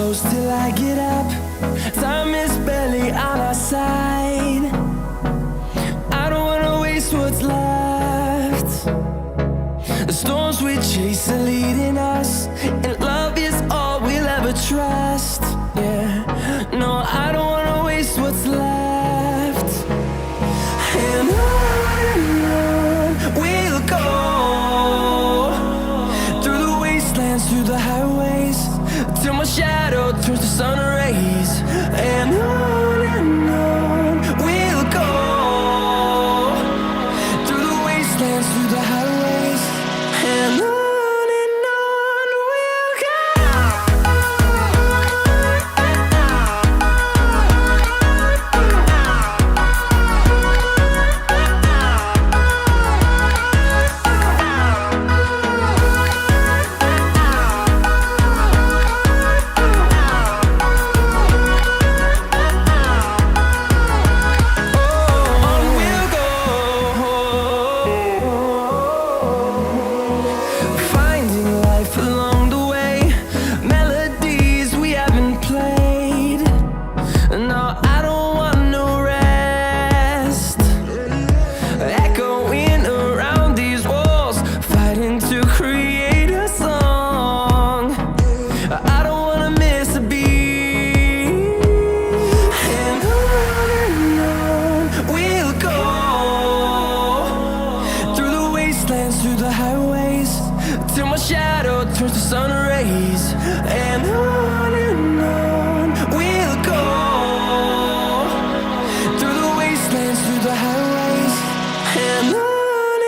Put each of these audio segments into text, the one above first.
close till I get up. Time is barely on our side. I don't wanna waste what's left. The storms we chase are leading us, and love is all we'll ever trust. Yeah, no, I don't wanna waste what's left. And on we'll go, through the wastelands, through the highways, till my shadow turns to sun rays. And on we'll go, through the wastelands, through the highways, and on we'll go. Through the highways, till my shadow turns to sun rays. And on we'll go, through the wastelands, through the highways, and on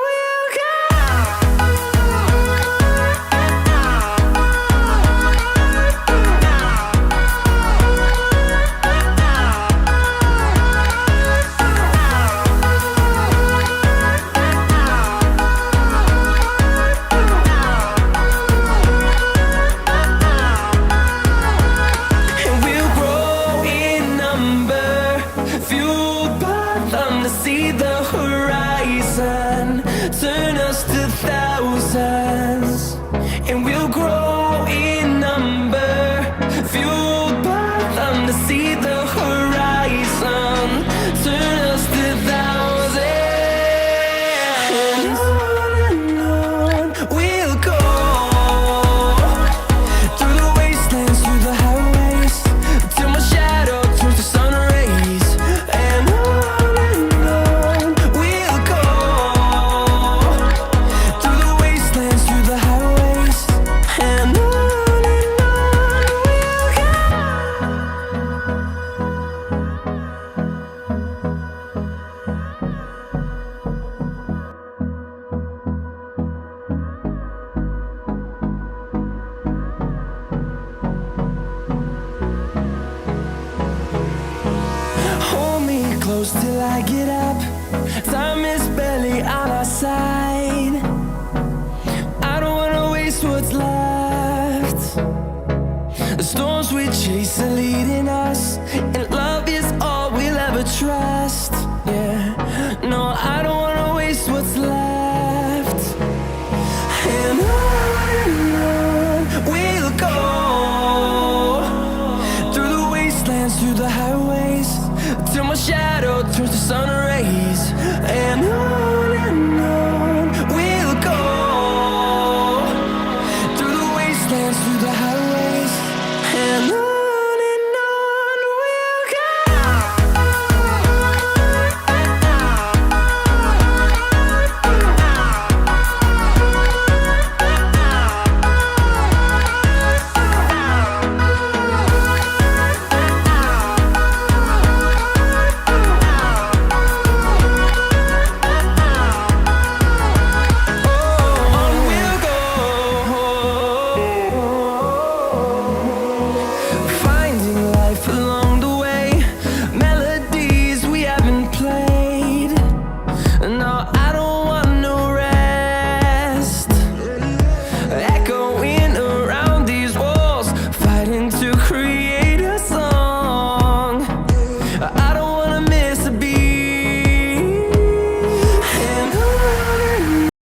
we'll go. See the horizon, turn us to thousands, and we'll grow in number, fueled by them to see the horizon, turn us to thousands. And on we'll go, through the wastelands, through the highways, till my shadow turns to sun rays. And close till I get up. Time is barely on our side.